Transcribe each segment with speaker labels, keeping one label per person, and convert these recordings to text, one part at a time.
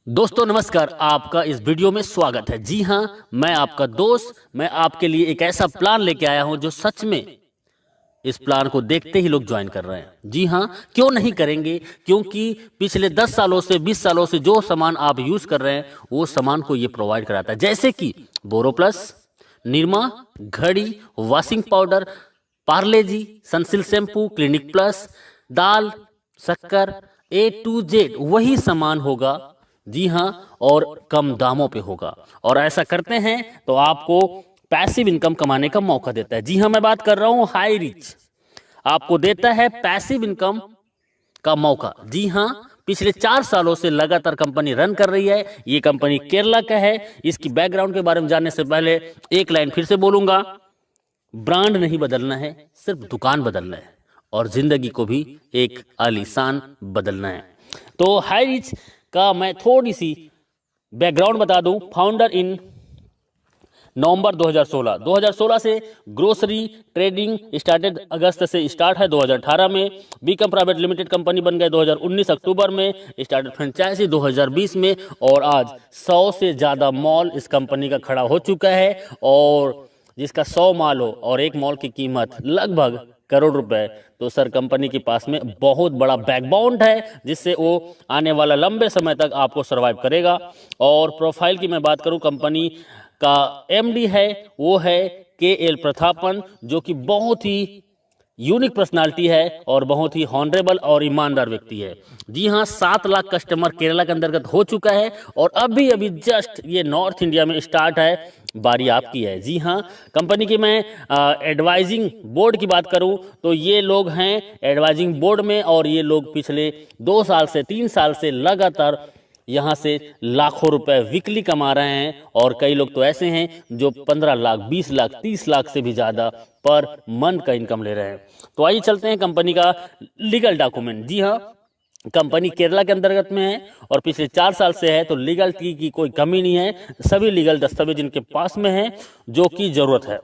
Speaker 1: दोस्तों नमस्कार, आपका इस वीडियो में स्वागत है। जी हाँ, मैं आपका दोस्त, मैं आपके लिए एक ऐसा प्लान लेके आया हूं जो सच में इस प्लान को देखते ही लोग ज्वाइन कर रहे हैं। जी हाँ, क्यों नहीं करेंगे? क्योंकि पिछले 10 सालों से 20 सालों से जो सामान आप यूज कर रहे हैं वो सामान को ये प्रोवाइड कराता है, जैसे कि बोरोप्लस, निरमा, घड़ी, वॉशिंग पाउडर, पार्ले जी, सनसिल्क शैम्पू, क्लिनिक प्लस, दाल, शक्कर, A to Z वही सामान होगा। जी हाँ, और कम दामों पे होगा। और ऐसा करते हैं तो आपको पैसिव इनकम कमाने का मौका देता है। जी हाँ, मैं बात कर रहा हूँ हाई रिच, आपको देता है पैसिव इनकम का मौका। जी हाँ, पिछले 4 सालों से लगातार कंपनी रन कर रही है। ये कंपनी केरला का है। इसकी बैकग्राउंड के बारे में जानने से पहले एक लाइन फिर से बोलूंगा, ब्रांड नहीं बदलना है, सिर्फ दुकान बदलना है और जिंदगी को भी एक आलीशान बदलना है। तो हाई रिच का मैं थोड़ी सी बैकग्राउंड बता दूं। फाउंडर इन नवंबर 2016 से ग्रोसरी ट्रेडिंग स्टार्टेड, अगस्त से स्टार्ट है 2018 में। बीकम प्राइवेट लिमिटेड कंपनी बन गए 2019 अक्टूबर में। स्टार्टेड फ्रेंचाइजी 2020 में और आज 100 से ज़्यादा मॉल इस कंपनी का खड़ा हो चुका है। और जिसका 100 मॉल हो और एक मॉल की कीमत लगभग करोड़ रुपए, तो सर कंपनी के पास में बहुत बड़ा बैकबोन है जिससे वो आने वाला लंबे समय तक आपको सरवाइव करेगा। और प्रोफाइल की मैं बात करूं, कंपनी का एमडी है वो है KL प्रतापन, जो कि बहुत ही यूनिक पर्सनालिटी है और बहुत ही हॉनरेबल और ईमानदार व्यक्ति है। जी हाँ, 7 लाख कस्टमर केरला के अंतर्गत हो चुका है और अभी अभी जस्ट ये नॉर्थ इंडिया में स्टार्ट है, बारी आपकी है। जी हाँ, कंपनी की मैं एडवाइजिंग बोर्ड की बात करूं तो ये लोग हैं एडवाइजिंग बोर्ड में और ये लोग पिछले 2 साल से 3 साल से लगातार यहाँ से लाखों रुपए वीकली कमा रहे हैं। और कई लोग तो ऐसे हैं जो 15 लाख, 20 लाख, 30 लाख से भी ज़्यादा पर मंथ का इनकम ले रहे हैं। तो आइए चलते हैं कंपनी का लीगल डॉक्यूमेंट। जी हाँ, कंपनी केरला के अंतर्गत में है और पिछले 4 साल से है, तो लीगलिटी की कोई कमी नहीं है। सभी लीगल दस्तावेज इनके पास में है जो कि जरूरत है।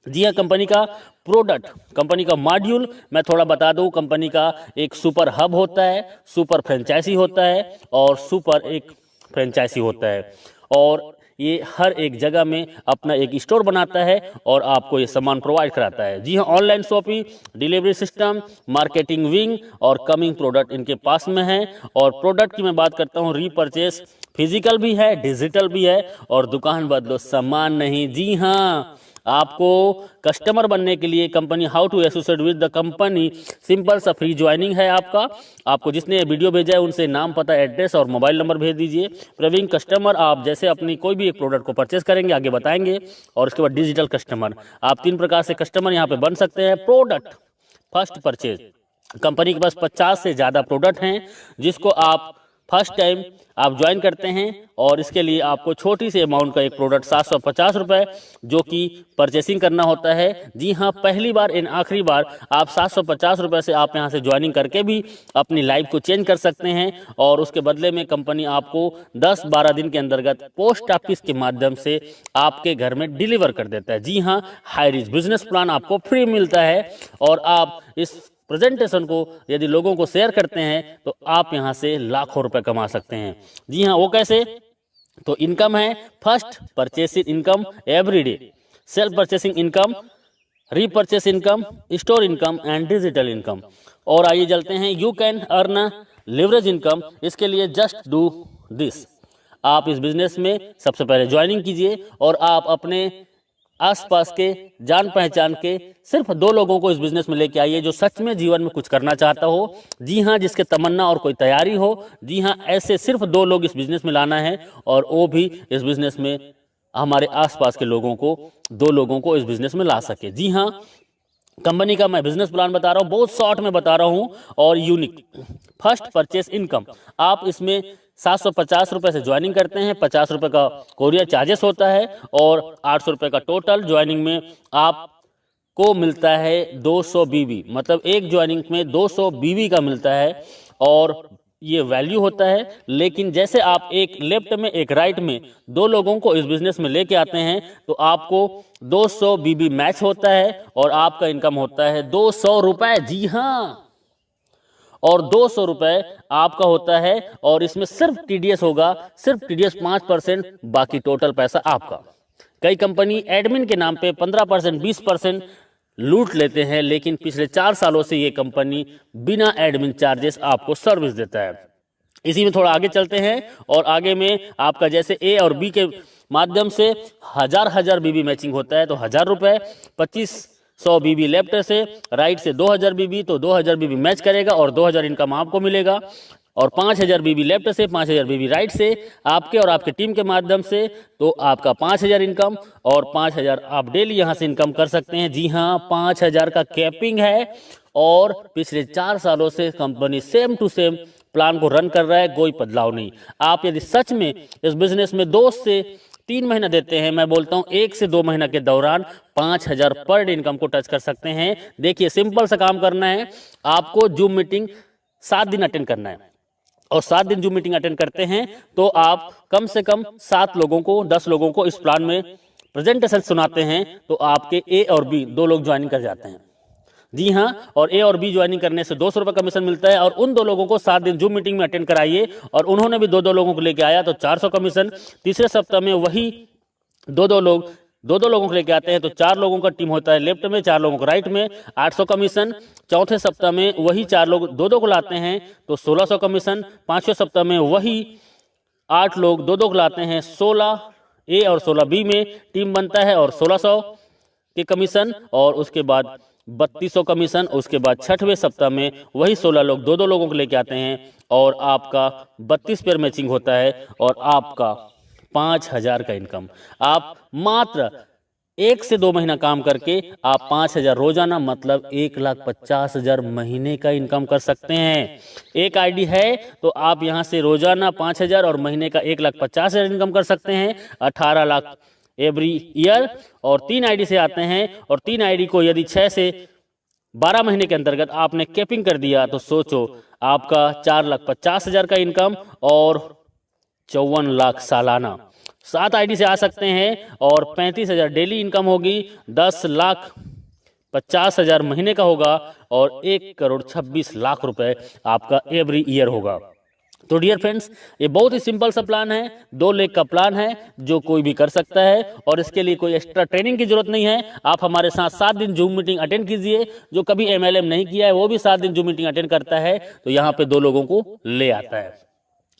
Speaker 1: जी हाँ, कंपनी का प्रोडक्ट, कंपनी का मॉड्यूल मैं थोड़ा बता दूं। कंपनी का एक सुपर हब होता है, सुपर फ्रेंचाइजी होता है और सुपर एक फ्रेंचाइजी होता है। और ये हर एक जगह में अपना एक स्टोर बनाता है और आपको ये सामान प्रोवाइड कराता है। जी हाँ, online shopping, delivery system, marketing wing और कमिंग प्रोडक्ट इनके पास में है। और प्रोडक्ट की मैं बात करता हूँ, रीपरचेस फिजिकल भी है, डिजिटल भी है और दुकान बदलो सामान नहीं। जी हाँ, आपको कस्टमर बनने के लिए company how to associate with the company, simple सा फ्री ज्वाइनिंग है आपको जिसने वीडियो भेजा है उनसे नाम, पता, एड्रेस और मोबाइल नंबर भेज दीजिए। प्रवीण कस्टमर, आप जैसे अपनी कोई भी एक प्रोडक्ट को परचेस करेंगे आगे बताएंगे। और उसके बाद डिजिटल कस्टमर, आप 3 प्रकार से कस्टमर यहाँ पे बन सकते हैं। प्रोडक्ट फर्स्ट परचेज, कंपनी के पास 50 से ज़्यादा प्रोडक्ट हैं जिसको आप फर्स्ट टाइम आप ज्वाइन करते हैं और इसके लिए आपको छोटी सी अमाउंट का एक प्रोडक्ट 750 रुपये जो कि परचेसिंग करना होता है। जी हाँ, पहली बार इन आखिरी बार आप 750 रुपये से आप यहाँ से ज्वाइनिंग करके भी अपनी लाइफ को चेंज कर सकते हैं। और उसके बदले में कंपनी आपको 10-12 दिन के अंतर्गत पोस्ट ऑफिस के माध्यम से आपके घर में डिलीवर कर देता है। जी हाँ, हाई रिच बिजनेस प्लान आपको फ्री मिलता है और आप इस प्रेजेंटेशन को यदि लोगों को शेयर करते हैं तो आप यहां से लाखों रुपए कमा सकते हैं। जी हाँ, वो कैसे? तो इनकम है first purchasing income everyday, self purchasing income, repurchase income, store income and digital income. और आइए चलते हैं, you can earn leverage income. इसके लिए जस्ट डू दिस, आप इस बिजनेस में सबसे पहले ज्वाइनिंग कीजिए और आप अपने आसपास के जान पहचान के सिर्फ 2 लोगों को इस बिजनेस में लेके आइए जो सच में जीवन में कुछ करना चाहता हो। जी हाँ, जिसके तमन्ना और कोई तैयारी हो। जी हाँ, ऐसे सिर्फ 2 लोग इस बिजनेस में लाना है और वो भी इस बिजनेस में हमारे आसपास के लोगों को, 2 लोगों को इस बिजनेस में ला सके। जी हाँ, कंपनी का मैं बिजनेस प्लान बता रहा हूँ, बहुत शॉर्ट में बता रहा हूँ और यूनिक। फर्स्ट परचेस इनकम, आप इसमें 750 रुपये से ज्वाइनिंग करते हैं, 50 रुपये का कोरियर चार्जेस होता है और 800 रुपये का टोटल ज्वाइनिंग में आपको मिलता है 200 बीबी, मतलब एक ज्वाइनिंग में 200 बीबी का मिलता है और ये वैल्यू होता है। लेकिन जैसे आप एक लेफ्ट में एक राइट में 2 लोगों को इस बिजनेस में लेके आते हैं तो आपको 200 बीबी मैच होता है और आपका इनकम होता है 200 रुपये। जी हाँ, और 200 रुपये आपका होता है। और इसमें सिर्फ टीडीएस होगा, सिर्फ टीडीएस 5%, बाकी टोटल पैसा आपका। कई कंपनी एडमिन के नाम पे 15%, 20% लूट लेते हैं, लेकिन पिछले 4 सालों से ये कंपनी बिना एडमिन चार्जेस आपको सर्विस देता है। इसी में थोड़ा आगे चलते हैं, और आगे में आपका जैसे ए और बी के माध्यम से हजार बीबी मैचिंग होता है तो 1000 रुपये, 2500 बीबी लेफ्ट से, राइट से 2000 बीबी, तो 2000 बीबी मैच करेगा और 2000 इनकम आपको मिलेगा। और 5000 बीबी लेफ्ट से, 5000 बीबी राइट से, आपके और आपके टीम के माध्यम से, तो आपका 5000 इनकम, और 5000 आप डेली यहाँ से इनकम कर सकते हैं। जी हाँ, 5000 का कैपिंग है, और पिछले 4 सालों से company same to same plan को रन कर रहा है, कोई बदलाव नहीं। आप यदि सच में इस बिजनेस में 2 से 3 महीना देते हैं, मैं बोलता हूं 1 से 2 महीना के दौरान 5000 पर डे इनकम को टच कर सकते हैं। देखिए, सिंपल सा काम करना है, आपको जूम मीटिंग 7 दिन अटेंड करना है, और 7 दिन जूम मीटिंग अटेंड करते हैं तो आप कम से कम 7 लोगों को, 10 लोगों को इस प्लान में प्रेजेंटेशन सुनाते हैं, तो आपके ए और बी 2 लोग ज्वाइनिंग कर जाते हैं। जी हाँ, और ए और बी ज्वाइनिंग करने से 200 रुपये कमीशन मिलता है, और उन 2 लोगों को 7 दिन जूम मीटिंग में अटेंड कराइए, और उन्होंने भी 2-2 लोगों को लेके आया तो 400 कमीशन। तीसरे सप्ताह में वही 2-2 लोगों को लेके आते हैं तो 4 लोगों का टीम होता है लेफ्ट में, 4 लोगों को राइट में, 800 कमीशन। चौथे सप्ताह में वही 4 लोग 2-2 को लाते हैं तो 1600 कमीशन। 5वें सप्ताह में वही 8 लोग 2-2 को लाते हैं, 16 ए और 16 बी में टीम बनता है, और 1600 के कमीशन, और उसके बाद 3200 कमीशन। उसके बाद 6वें सप्ताह में वही 16 लोग 2-2 लोगों को लेके आते हैं, और आपका 32 पेयर मैचिंग होता है, और आपका 5000 का इनकम। आप मात्र 1 से 2 महीना काम करके आप 5000 रोजाना, मतलब 1,50,000 महीने का इनकम कर सकते हैं। एक आईडी है तो आप यहां से रोजाना 5000 और महीने का 1,50,000 इनकम कर सकते हैं, 18 लाख एवरी ईयर। और 3 आईडी से आते हैं, और 3 आईडी को यदि 6 से 12 महीने के अंतर्गत आपने कैपिंग कर दिया तो सोचो आपका 4,50,000 का इनकम और 54 लाख सालाना। 7 आईडी से आ सकते हैं और 35,000 डेली इनकम होगी, 10,50,000 महीने का होगा, और 1,26,00,000 रुपए आपका एवरी ईयर होगा। तो डियर फ्रेंड्स, ये बहुत ही सिंपल सा प्लान है, 2 लाख का प्लान है जो कोई भी कर सकता है, और इसके लिए कोई एक्स्ट्रा ट्रेनिंग की जरूरत नहीं है। आप हमारे साथ 7 दिन जूम मीटिंग अटेंड कीजिए। जो कभी एमएलएम नहीं किया है वो भी 7 दिन जूम मीटिंग अटेंड करता है, तो यहाँ पे 2 लोगों को ले आता है।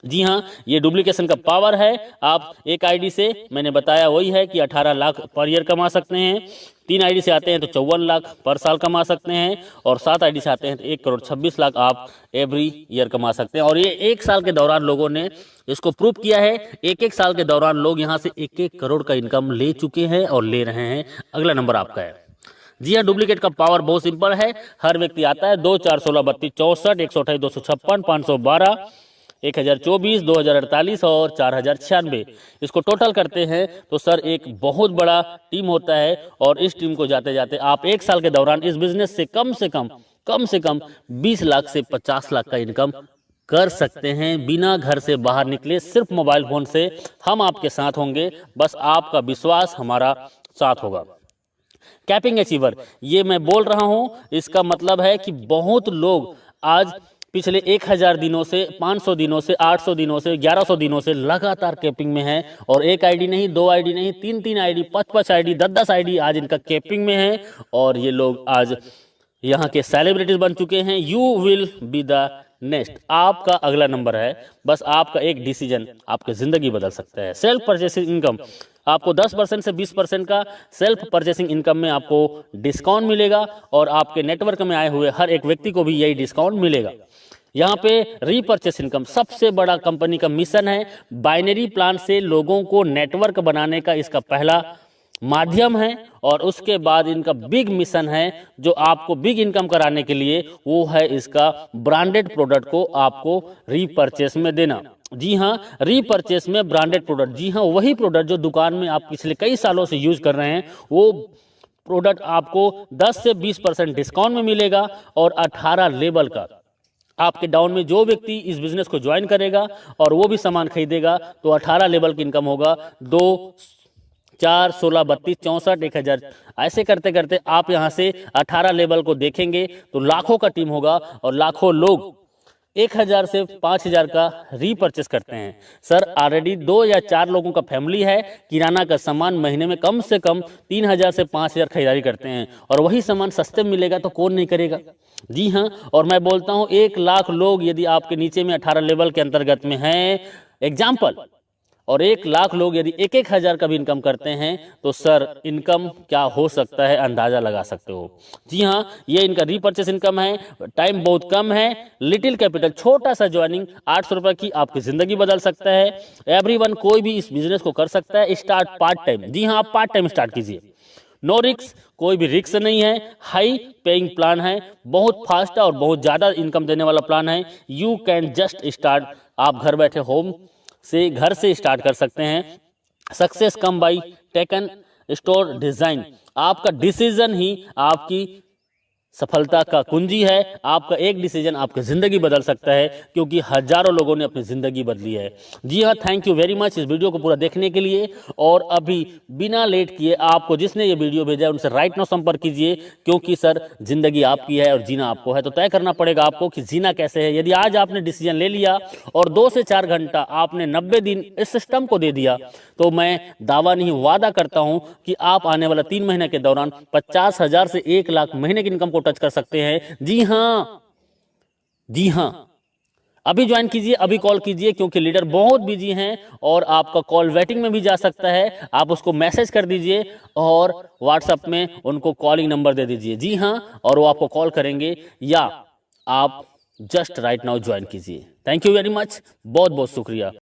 Speaker 1: जी हाँ, ये डुप्लीकेशन का पावर है। आप एक आईडी से, मैंने बताया वही है कि 18 लाख पर ईयर कमा सकते हैं। 3 आईडी से आते हैं तो 54 लाख पर साल कमा सकते हैं, और 7 आईडी से आते हैं तो 1,26,00,000 आप एवरी ईयर कमा सकते हैं। और ये 1 साल के दौरान लोगों ने इसको प्रूव किया है। 1-1 साल के दौरान लोग यहाँ से 1-1 करोड़ का इनकम ले चुके हैं और ले रहे हैं। अगला नंबर आपका है। जी हाँ, डुप्लीकेट का पावर बहुत सिंपल है। हर व्यक्ति आता है 2, 4, 16, 32, 64, 128, 256, 512, 1024, 2048 और 4096। इसको टोटल करते हैं तो सर एक बहुत बड़ा टीम होता है, और इस टीम को जाते जाते आप 1 साल के दौरान इस बिजनेस से कम से कम 20 लाख से 50 लाख का इनकम कर सकते हैं, बिना घर से बाहर निकले, सिर्फ मोबाइल फोन से। हम आपके साथ होंगे, बस आपका विश्वास हमारा साथ होगा। कैपिंग अचीवर, ये मैं बोल रहा हूं, इसका मतलब है कि बहुत लोग आज पिछले 1000 दिनों से, 500 दिनों से, 800 दिनों से, 1100 दिनों से लगातार कैपिंग में है, और 1 आईडी नहीं, 2 आईडी नहीं, 3-3 आईडी, 5-5 आईडी, 10-10 आईडी आज इनका कैपिंग में है, और ये लोग आज यहाँ के सेलिब्रिटीज बन चुके हैं। You will be the next, आपका अगला नंबर है। बस आपका एक डिसीजन आपकी जिंदगी बदल सकता है। सेल्फ परचेसिंग इनकम, आपको 10% से 20% का सेल्फ परचेसिंग इनकम में आपको डिस्काउंट मिलेगा, और आपके नेटवर्क में आए हुए हर एक व्यक्ति को भी यही डिस्काउंट मिलेगा। यहाँ पे रीपर्चेस इनकम सबसे बड़ा कंपनी का मिशन है। बाइनरी प्लान से लोगों को नेटवर्क बनाने का इसका पहला माध्यम है, और उसके बाद इनका बिग मिशन है जो आपको बिग इनकम कराने के लिए, वो है इसका ब्रांडेड प्रोडक्ट को आपको रीपर्चेस में देना। जी हाँ, रीपर्चेस में ब्रांडेड प्रोडक्ट, जी हाँ, वही प्रोडक्ट जो दुकान में आप पिछले कई सालों से यूज कर रहे हैं, वो प्रोडक्ट आपको 10 से 20% डिस्काउंट में मिलेगा, और 18 लेवल का आपके डाउन में जो व्यक्ति इस बिजनेस को ज्वाइन करेगा और वो भी सामान खरीदेगा तो 18 लेवल की इनकम होगा। 2, 4, 16, 32, 64, 1000, ऐसे करते करते आप यहाँ से 18 लेवल को देखेंगे तो लाखों का टीम होगा, और लाखों लोग 1000 से 5000 का रीपर्चेस करते हैं। सर ऑलरेडी 2 या 4 लोगों का फैमिली है, किराना का सामान महीने में कम से कम 3000 से 5000 खरीदारी करते हैं और वही सामान सस्ते में मिलेगा तो कौन नहीं करेगा। जी हाँ, और मैं बोलता हूँ 1 लाख लोग यदि आपके नीचे में 18 लेवल के अंतर्गत में हैं एग्जाम्पल, और 1 लाख लोग यदि 1-1 हज़ार का भी इनकम करते हैं तो सर इनकम क्या हो सकता है अंदाज़ा लगा सकते हो। जी हाँ, ये इनका रीपर्चेस इनकम है, टाइम बहुत कम है, लिटिल कैपिटल, छोटा सा ज्वाइनिंग 800 रुपये की आपकी ज़िंदगी बदल सकता है। एवरीवन कोई भी इस बिजनेस को कर सकता है, स्टार्ट पार्ट टाइम। जी हाँ, आप पार्ट टाइम स्टार्ट कीजिए, नो रिक्स, कोई भी रिक्स नहीं है, हाई पेइंग प्लान है, बहुत फास्ट और बहुत ज़्यादा इनकम देने वाला प्लान है। यू कैन जस्ट स्टार्ट, आप घर बैठे घर से स्टार्ट कर सकते हैं। Success come by taken store design, आपका डिसीजन ही आपकी सफलता का कुंजी है। आपका एक डिसीजन आपकी ज़िंदगी बदल सकता है, क्योंकि हजारों लोगों ने अपनी ज़िंदगी बदली है। जी हाँ, थैंक यू वेरी मच इस वीडियो को पूरा देखने के लिए। और अभी बिना लेट किए आपको जिसने ये वीडियो भेजा है उनसे राइट नाउ संपर्क कीजिए, क्योंकि सर ज़िंदगी आपकी है और जीना आपको है, तो तय करना पड़ेगा आपको कि जीना कैसे है। यदि आज आपने डिसीजन ले लिया और 2 से 4 घंटा आपने 90 दिन इस सिस्टम को दे दिया, तो मैं दावा नहीं वादा करता हूं कि आप आने वाला 3 महीने के दौरान 50,000 से 1 लाख महीने की इनकम को टच कर सकते हैं। जी हाँ, जी हाँ, अभी ज्वाइन कीजिए, अभी कॉल कीजिए, क्योंकि लीडर बहुत बिजी हैं और आपका कॉल वेटिंग में भी जा सकता है। आप उसको मैसेज कर दीजिए और व्हाट्सएप में उनको कॉलिंग नंबर दे दीजिए। जी हाँ, और वो आपको कॉल करेंगे, या आप जस्ट राइट नाउ ज्वाइन कीजिए। थैंक यू वेरी मच, बहुत बहुत शुक्रिया।